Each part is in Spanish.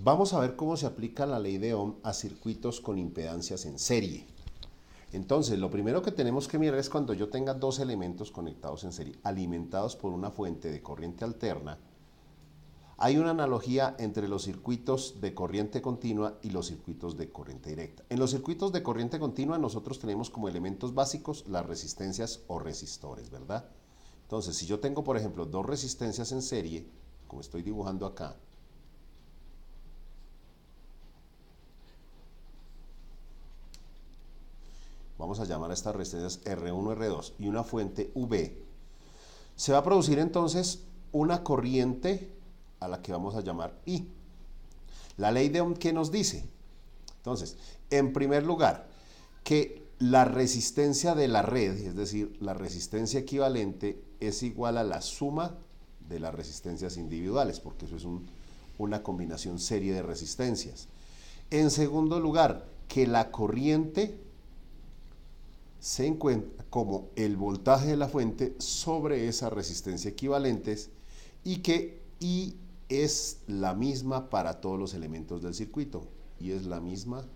Vamos a ver cómo se aplica la ley de Ohm a circuitos con impedancias en serie. Entonces, lo primero que tenemos que mirar es cuando yo tenga dos elementos conectados en serie, alimentados por una fuente de corriente alterna. Hay una analogía entre los circuitos de corriente continua y los circuitos de corriente directa. En los circuitos de corriente continua nosotros tenemos como elementos básicos las resistencias o resistores, ¿verdad? Entonces, si yo tengo, por ejemplo, dos resistencias en serie, como estoy dibujando acá, vamos a llamar a estas resistencias R1, R2 y una fuente V, se va a producir entonces una corriente a la que vamos a llamar I. La ley de Ohm, ¿qué nos dice? Entonces, en primer lugar, que la resistencia de la red, es decir, la resistencia equivalente, es igual a la suma de las resistencias individuales, porque eso es una combinación serie de resistencias. En segundo lugar, que la corriente se encuentra como el voltaje de la fuente sobre esa resistencia equivalentes y que I es la misma para todos los elementos del circuito. Y es la misma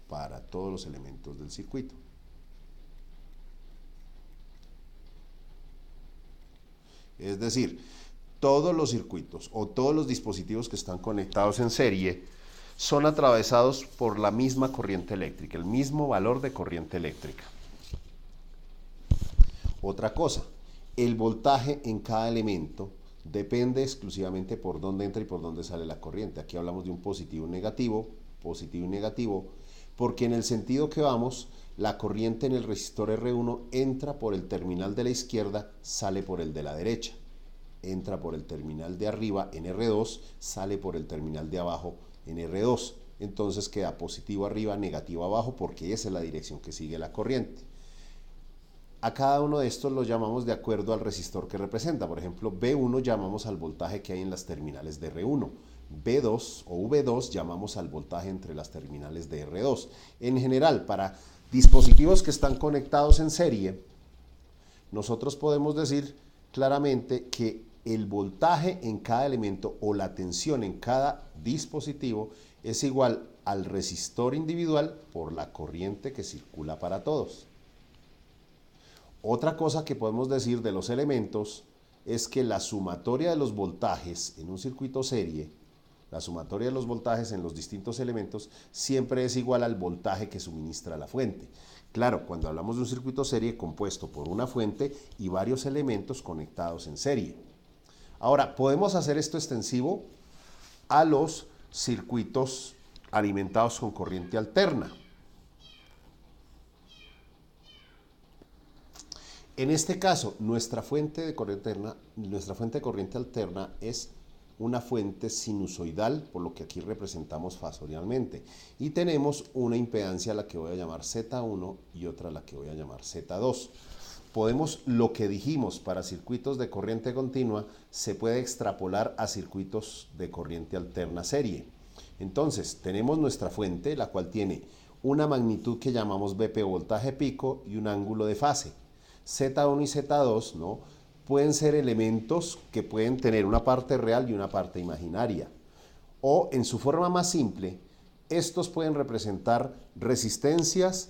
para todos los elementos del circuito. Es decir, todos los circuitos o todos los dispositivos que están conectados en serie son atravesados por la misma corriente eléctrica, el mismo valor de corriente eléctrica. Otra cosa, el voltaje en cada elemento depende exclusivamente por dónde entra y por dónde sale la corriente. Aquí hablamos de un positivo y negativo, porque en el sentido que vamos, la corriente en el resistor R1 entra por el terminal de la izquierda, sale por el de la derecha. Entra por el terminal de arriba en R2, sale por el terminal de abajo en R2. Entonces queda positivo arriba, negativo abajo, porque esa es la dirección que sigue la corriente. A cada uno de estos lo llamamos de acuerdo al resistor que representa. Por ejemplo, B1 llamamos al voltaje que hay en las terminales de R1. B2 o V2 llamamos al voltaje entre las terminales de R2. En general, para dispositivos que están conectados en serie, nosotros podemos decir claramente que el voltaje en cada elemento o la tensión en cada dispositivo es igual al resistor individual por la corriente que circula para todos. Otra cosa que podemos decir de los elementos es que la sumatoria de los voltajes en un circuito serie, la sumatoria de los voltajes en los distintos elementos, siempre es igual al voltaje que suministra la fuente. Claro, cuando hablamos de un circuito serie compuesto por una fuente y varios elementos conectados en serie. Ahora, podemos hacer esto extensivo a los circuitos alimentados con corriente alterna. En este caso, nuestra fuente de corriente alterna es una fuente sinusoidal, por lo que aquí representamos fasorialmente. Y tenemos una impedancia a la que voy a llamar Z1 y otra a la que voy a llamar Z2. Lo que dijimos para circuitos de corriente continua, se puede extrapolar a circuitos de corriente alterna serie. Entonces, tenemos nuestra fuente, la cual tiene una magnitud que llamamos BP, voltaje pico, y un ángulo de fase. Z1 y Z2, ¿no?, pueden ser elementos que pueden tener una parte real y una parte imaginaria. O, en su forma más simple, estos pueden representar resistencias,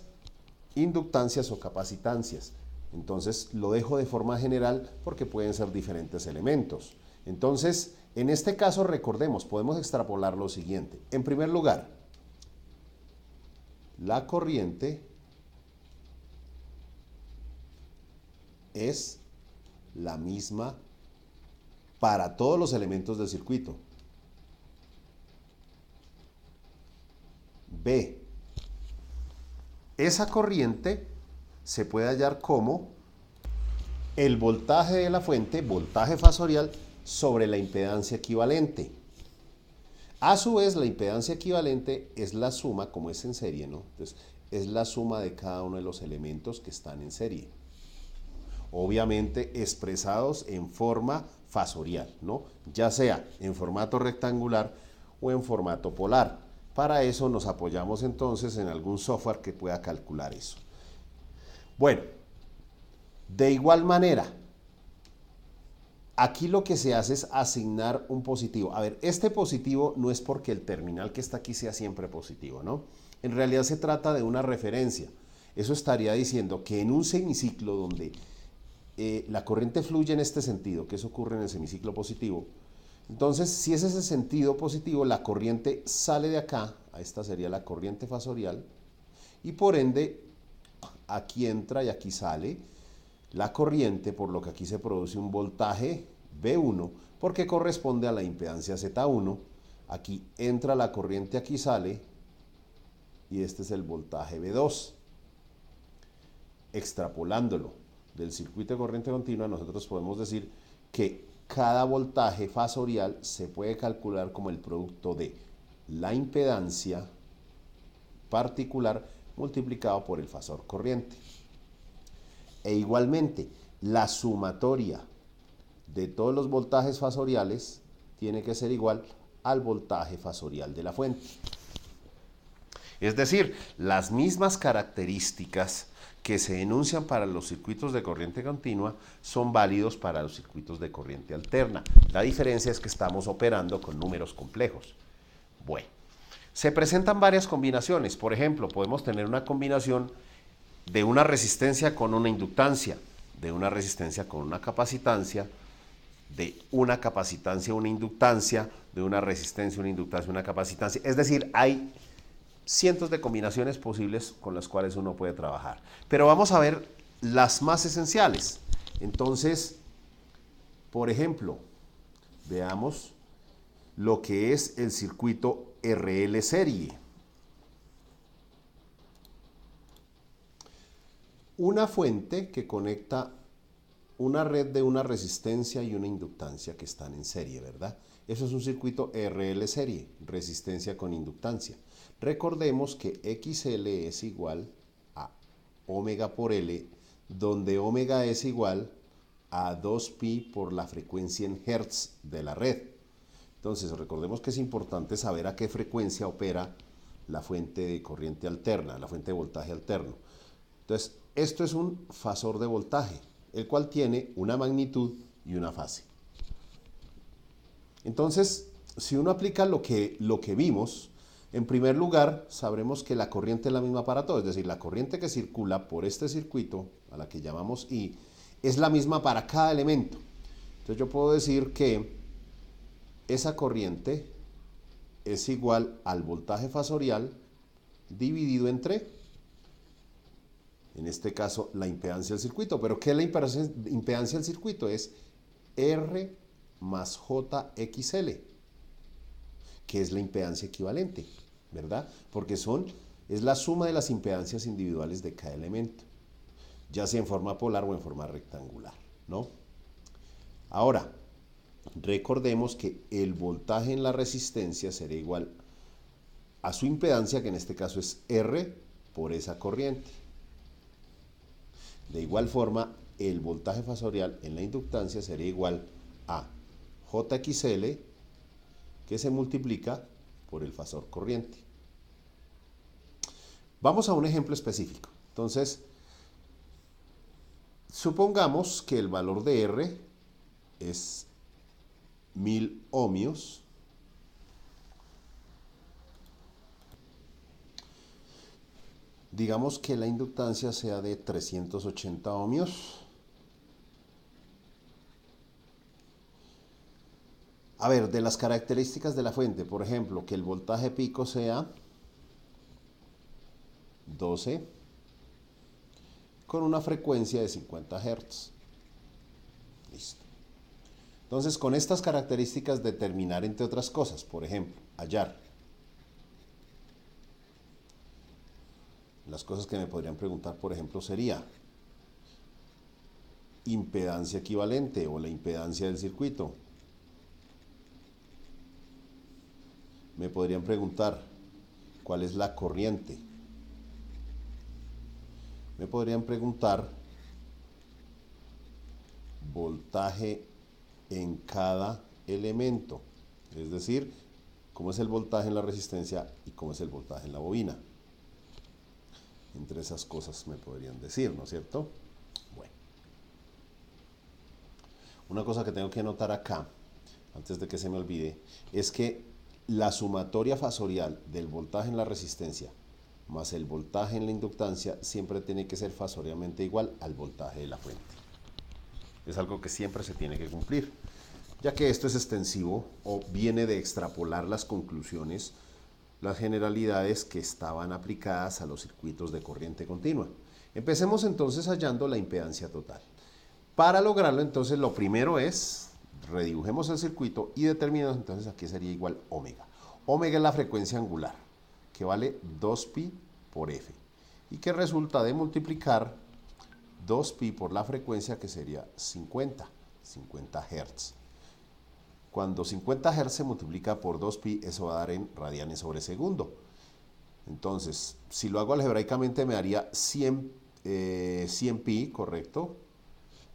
inductancias o capacitancias. Entonces, lo dejo de forma general porque pueden ser diferentes elementos. Entonces, en este caso, recordemos, podemos extrapolar lo siguiente. En primer lugar, la corriente es la misma para todos los elementos del circuito. B. Esa corriente se puede hallar como el voltaje de la fuente, voltaje fasorial, sobre la impedancia equivalente. A su vez, la impedancia equivalente es la suma, como es en serie, ¿no? Entonces, es la suma de cada uno de los elementos que están en serie. Obviamente expresados en forma fasorial, ¿no?, ya sea en formato rectangular o en formato polar. Para eso nos apoyamos entonces en algún software que pueda calcular eso. Bueno, de igual manera, Aquí lo que se hace es asignar un positivo. A ver, este positivo no es porque el terminal que está aquí sea siempre positivo, ¿no? En realidad se trata de una referencia. Eso estaría diciendo que en un semiciclo donde la corriente fluye en este sentido, que eso ocurre en el semiciclo positivo, entonces si es ese sentido positivo, la corriente sale de acá, esta sería la corriente fasorial, y por ende aquí entra y aquí sale la corriente, por lo que aquí se produce un voltaje V1, porque corresponde a la impedancia Z1. Aquí entra la corriente, aquí sale, y este es el voltaje V2. Extrapolándolo del circuito de corriente continua, nosotros podemos decir que cada voltaje fasorial se puede calcular como el producto de la impedancia particular multiplicado por el fasor corriente. E igualmente, la sumatoria de todos los voltajes fasoriales tiene que ser igual al voltaje fasorial de la fuente. Es decir, las mismas características que se enuncian para los circuitos de corriente continua son válidos para los circuitos de corriente alterna. La diferencia es que estamos operando con números complejos. Bueno, se presentan varias combinaciones. Por ejemplo, podemos tener una combinación de una resistencia con una inductancia, de una resistencia con una capacitancia, de una capacitancia, una inductancia, de una resistencia, una inductancia, una capacitancia. Es decir, hay cientos de combinaciones posibles con las cuales uno puede trabajar. Pero vamos a ver las más esenciales. Entonces, por ejemplo, veamos lo que es el circuito RL serie. Una fuente que conecta una red de una resistencia y una inductancia que están en serie, ¿verdad? Eso es un circuito RL serie, resistencia con inductancia. Recordemos que XL es igual a omega por L, donde omega es igual a 2pi por la frecuencia en hertz de la red. Entonces, recordemos que es importante saber a qué frecuencia opera la fuente de corriente alterna, la fuente de voltaje alterno. Entonces, esto es un fasor de voltaje, el cual tiene una magnitud y una fase. Entonces, si uno aplica lo que vimos, en primer lugar, sabremos que la corriente es la misma para todos, es decir, la corriente que circula por este circuito, a la que llamamos I, es la misma para cada elemento. Entonces yo puedo decir que esa corriente es igual al voltaje fasorial dividido entre, en este caso, la impedancia del circuito. ¿Pero qué es la impedancia del circuito? Es R más JXL, que es la impedancia equivalente, ¿verdad? Porque es la suma de las impedancias individuales de cada elemento, ya sea en forma polar o en forma rectangular, ¿no? Ahora, recordemos que el voltaje en la resistencia será igual a su impedancia, que en este caso es R por esa corriente. De igual forma, el voltaje fasorial en la inductancia será igual a JXL, que se multiplica por el fasor corriente. Vamos a un ejemplo específico. Entonces, supongamos que el valor de R es 1000 ohmios. Digamos que la inductancia sea de 380 ohmios. A ver, de las características de la fuente, por ejemplo, que el voltaje pico sea 12 con una frecuencia de 50 Hz. Listo. Entonces, con estas características determinar, entre otras cosas, por ejemplo, hallar. Las cosas que me podrían preguntar, por ejemplo, sería impedancia equivalente o la impedancia del circuito. Me podrían preguntar cuál es la corriente. Me podrían preguntar voltaje en cada elemento, es decir, cómo es el voltaje en la resistencia y cómo es el voltaje en la bobina. Entre esas cosas me podrían decir, ¿no es cierto? Bueno. una cosa que tengo que anotar acá, antes de que se me olvide, es que la sumatoria fasorial del voltaje en la resistencia más el voltaje en la inductancia siempre tiene que ser fasorialmente igual al voltaje de la fuente. Es algo que siempre se tiene que cumplir, ya que esto es extensivo o viene de extrapolar las conclusiones, las generalidades que estaban aplicadas a los circuitos de corriente continua. Empecemos entonces hallando la impedancia total. Para lograrlo, entonces, lo primero es, redibujemos el circuito y determinamos entonces a qué sería igual omega. Omega es la frecuencia angular, que vale 2pi por f, y que resulta de multiplicar 2pi por la frecuencia, que sería 50 Hz. Cuando 50 Hz se multiplica por 2pi, eso va a dar en radianes sobre segundo. Entonces, si lo hago algebraicamente, me daría 100 pi, ¿correcto?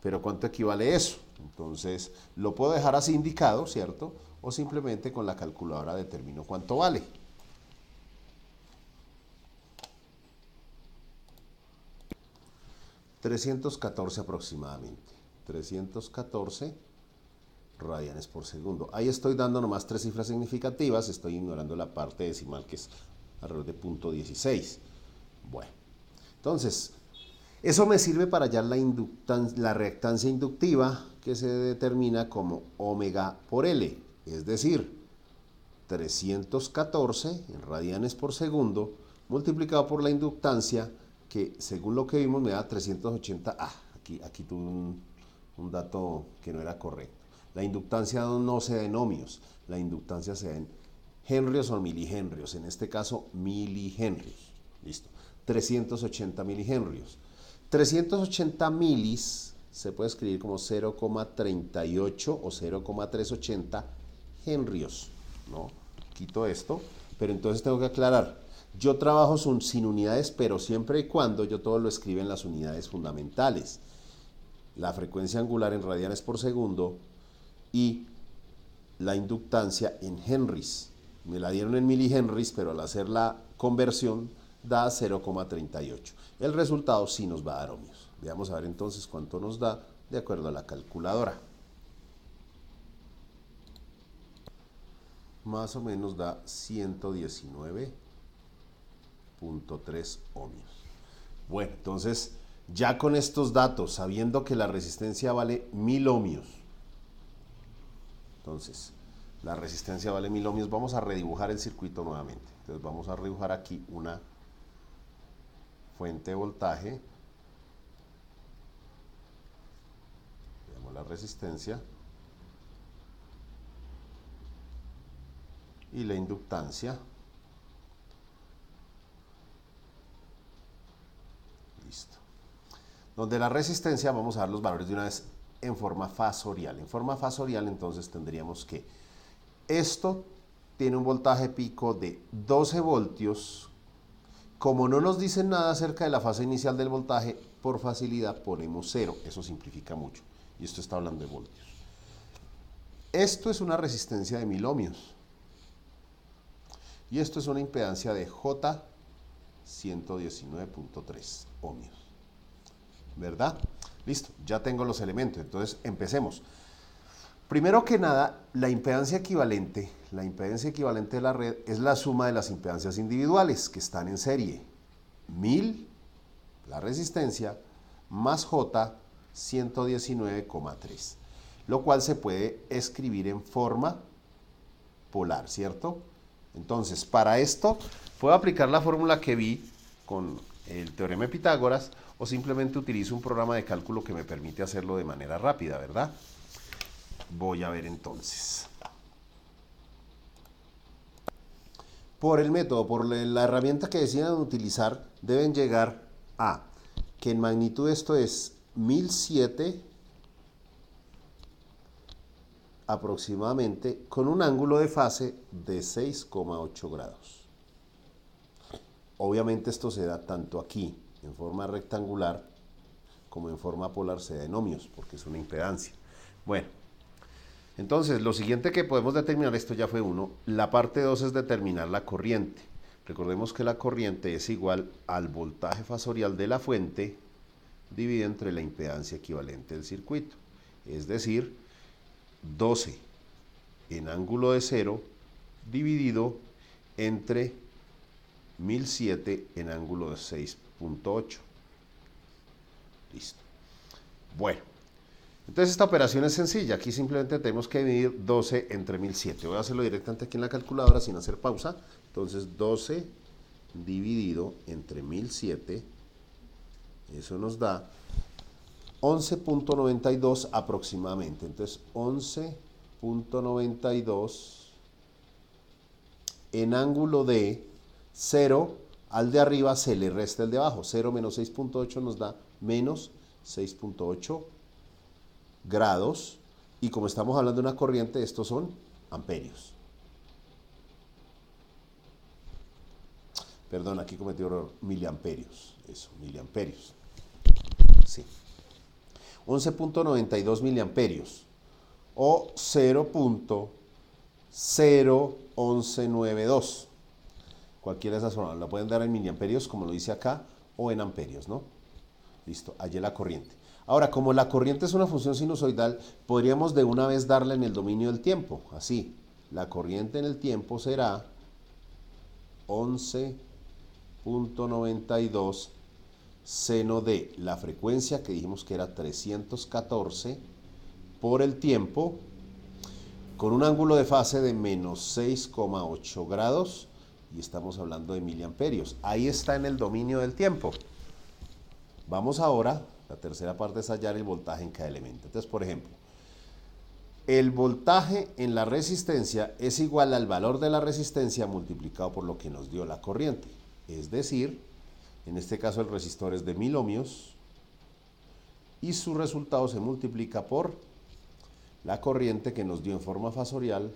Pero ¿cuánto equivale eso? Entonces, lo puedo dejar así indicado, ¿cierto? O simplemente con la calculadora determino cuánto vale. $314 aproximadamente. 314 radianes por segundo. Ahí estoy dando nomás 3 cifras significativas, estoy ignorando la parte decimal, que es alrededor de 0.16. Bueno, entonces, eso me sirve para hallar la reactancia inductiva, que se determina como omega por L, es decir, 314 en radianes por segundo multiplicado por la inductancia, que según lo que vimos me da 380. Aquí tuve un dato que no era correcto. La inductancia no se da en ohmios, la inductancia se da en henrios o milihenrios, en este caso milihenrios. Listo. 380 milihenrios. 380 milis se puede escribir como 0,38 o 0,380 henrios, ¿no? Quito esto, pero entonces tengo que aclarar. Yo trabajo sin unidades, pero siempre y cuando yo todo lo escriba en las unidades fundamentales. La frecuencia angular en radianes por segundo y la inductancia en henries. Me la dieron en milihenries, pero al hacer la conversión da 0,38. El resultado sí nos va a dar ohmios. Veamos a ver entonces cuánto nos da de acuerdo a la calculadora. Más o menos da 119.3 ohmios. Bueno, entonces ya con estos datos, sabiendo que la resistencia vale 1000 ohmios, entonces la resistencia vale 1000 ohmios, vamos a redibujar el circuito nuevamente. Entonces vamos a redibujar aquí una fuente de voltaje. Veamos la resistencia y la inductancia. Listo. Donde la resistencia vamos a dar los valores de una vez en forma fasorial. En forma fasorial, entonces tendríamos que esto tiene un voltaje pico de 12 voltios. Como no nos dicen nada acerca de la fase inicial del voltaje, por facilidad ponemos 0. Eso simplifica mucho. Y esto está hablando de voltios. Esto es una resistencia de 1000 ohmios. Y esto es una impedancia de J 119.3 ohmios. ¿Verdad? Listo, ya tengo los elementos. Entonces, empecemos. Primero que nada, la impedancia equivalente de la red es la suma de las impedancias individuales que están en serie. 1000, la resistencia, más J 119,3. Lo cual se puede escribir en forma polar, ¿cierto? Entonces, para esto, puedo aplicar la fórmula que vi con el teorema de Pitágoras o simplemente utilizo un programa de cálculo que me permite hacerlo de manera rápida, ¿verdad? Voy a ver entonces. Por el método, por la herramienta que decidan utilizar, deben llegar a que en magnitud esto es 1007 aproximadamente, con un ángulo de fase de 6,8 grados. Obviamente esto se da tanto aquí en forma rectangular como en forma polar, se da en ohmios porque es una impedancia. Bueno, entonces lo siguiente que podemos determinar, esto ya fue uno, la parte 2 es determinar la corriente. Recordemos que la corriente es igual al voltaje fasorial de la fuente dividido entre la impedancia equivalente del circuito. Es decir, 12 en ángulo de 0 dividido entre 1007 en ángulo de 6.8. Listo. Bueno, entonces esta operación es sencilla. Aquí simplemente tenemos que dividir 12 entre 1007. Voy a hacerlo directamente aquí en la calculadora sin hacer pausa. Entonces 12 dividido entre 1007, eso nos da 11.92 aproximadamente. Entonces 11.92 en ángulo de 0, al de arriba se le resta el de abajo. 0 menos 6.8 nos da menos 6.8 grados. Y como estamos hablando de una corriente, estos son amperios. Perdón, aquí cometí error. Miliamperios. Eso, miliamperios. Sí. 11.92 miliamperios. O 0.01192. Cualquiera de esas formas. La pueden dar en miliamperios, como lo dice acá, o en amperios, ¿no? Listo, allí la corriente. Ahora, como la corriente es una función sinusoidal, podríamos de una vez darle en el dominio del tiempo. Así, la corriente en el tiempo será 11.92 seno de la frecuencia que dijimos que era 314 por el tiempo, con un ángulo de fase de menos 6,8 grados, y estamos hablando de miliamperios. Ahí está en el dominio del tiempo. Vamos ahora, la tercera parte es hallar el voltaje en cada elemento. Entonces, por ejemplo, el voltaje en la resistencia es igual al valor de la resistencia multiplicado por lo que nos dio la corriente. Es decir, en este caso el resistor es de 1000 ohmios y su resultado se multiplica por la corriente que nos dio en forma fasorial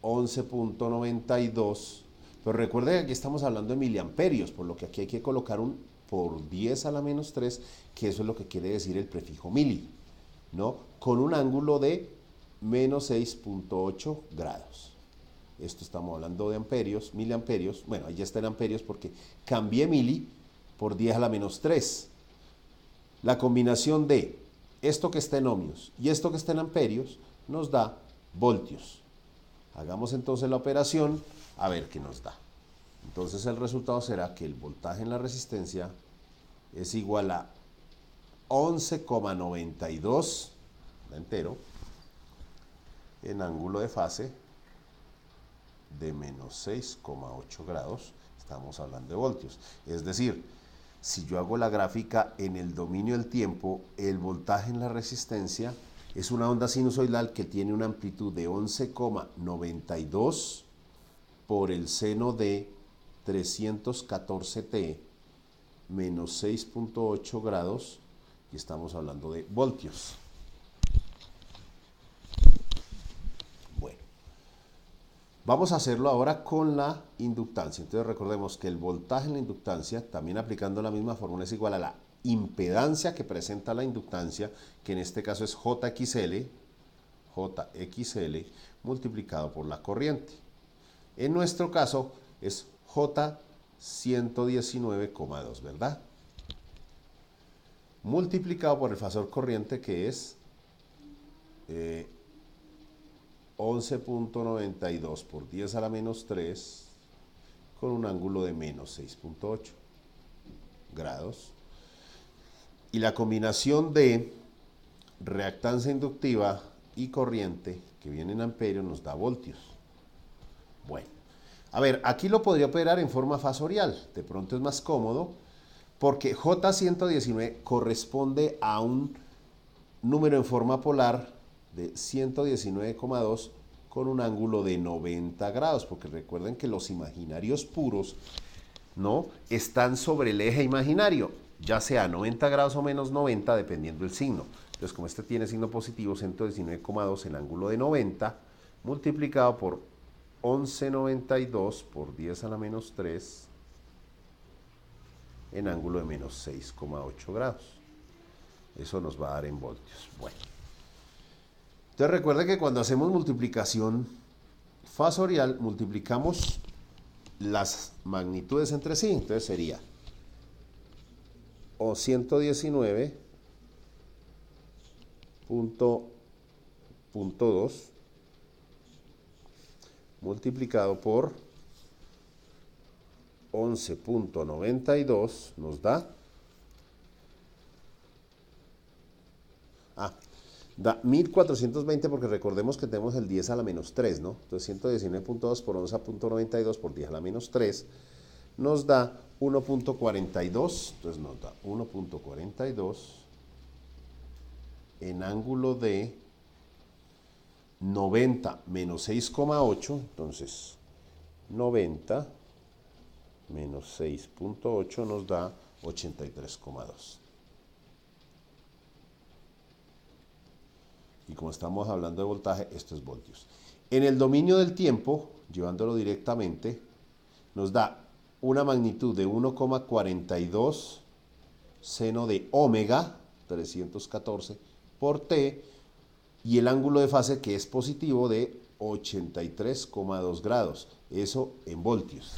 11.92. Pero recuerde que aquí estamos hablando de miliamperios, por lo que aquí hay que colocar un por 10 a la menos 3, que eso es lo que quiere decir el prefijo mili, ¿no? Con un ángulo de menos 6.8 grados. Esto estamos hablando de amperios, miliamperios. Bueno, ahí ya está en amperios porque cambié mili por 10 a la menos 3. La combinación de esto que está en ohmios y esto que está en amperios nos da voltios. Hagamos entonces la operación a ver qué nos da. Entonces el resultado será que el voltaje en la resistencia es igual a 11,92 entero en ángulo de fase de menos 6,8 grados. Estamos hablando de voltios. Es decir, si yo hago la gráfica en el dominio del tiempo, el voltaje en la resistencia es una onda sinusoidal que tiene una amplitud de 11,92 por el seno de 314t menos 6.8 grados, y estamos hablando de voltios. Bueno, vamos a hacerlo ahora con la inductancia. Entonces recordemos que el voltaje en la inductancia, también aplicando la misma fórmula, es igual a la impedancia que presenta la inductancia, que en este caso es JXL multiplicado por la corriente. En nuestro caso es J 119,2, ¿verdad? Multiplicado por el fasor corriente, que es 11.92 por 10 a la menos 3 con un ángulo de menos 6.8 grados. Y la combinación de reactancia inductiva y corriente, que viene en amperios, nos da voltios. Bueno, a ver, aquí lo podría operar en forma fasorial. De pronto es más cómodo porque J119 corresponde a un número en forma polar de 119,2 con un ángulo de 90 grados, porque recuerden que los imaginarios puros, ¿no?, están sobre el eje imaginario, ya sea 90 grados o menos 90, dependiendo del signo. Entonces, como este tiene signo positivo, 119,2 en ángulo de 90, multiplicado por 11,92 por 10 a la menos 3 en ángulo de menos 6,8 grados. Eso nos va a dar en voltios. Bueno, entonces recuerden que cuando hacemos multiplicación fasorial, multiplicamos las magnitudes entre sí. Entonces sería o 119.92 2 multiplicado por 11.92 nos da, da 1420 porque recordemos que tenemos el 10 a la menos 3, ¿no? Entonces 119.2 por 11.92 por 10 a la menos 3 nos da 1.42, entonces nos da 1.42 en ángulo de 90 menos 6,8, entonces 90 menos 6.8 nos da 83,2. Y como estamos hablando de voltaje, esto es voltios. En el dominio del tiempo, llevándolo directamente, nos da una magnitud de 1,42 seno de omega, 314, por t, y el ángulo de fase que es positivo de 83,2 grados. Eso en voltios.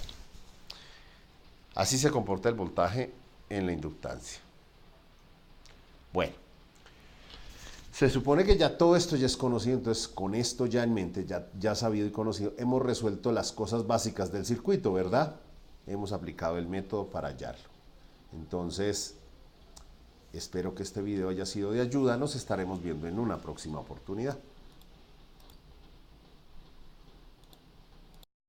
Así se comporta el voltaje en la inductancia. Bueno, se supone que ya todo esto ya es conocido, entonces con esto ya en mente, ya sabido y conocido, hemos resuelto las cosas básicas del circuito, ¿verdad? Hemos aplicado el método para hallarlo. Entonces, espero que este video haya sido de ayuda. Nos estaremos viendo en una próxima oportunidad.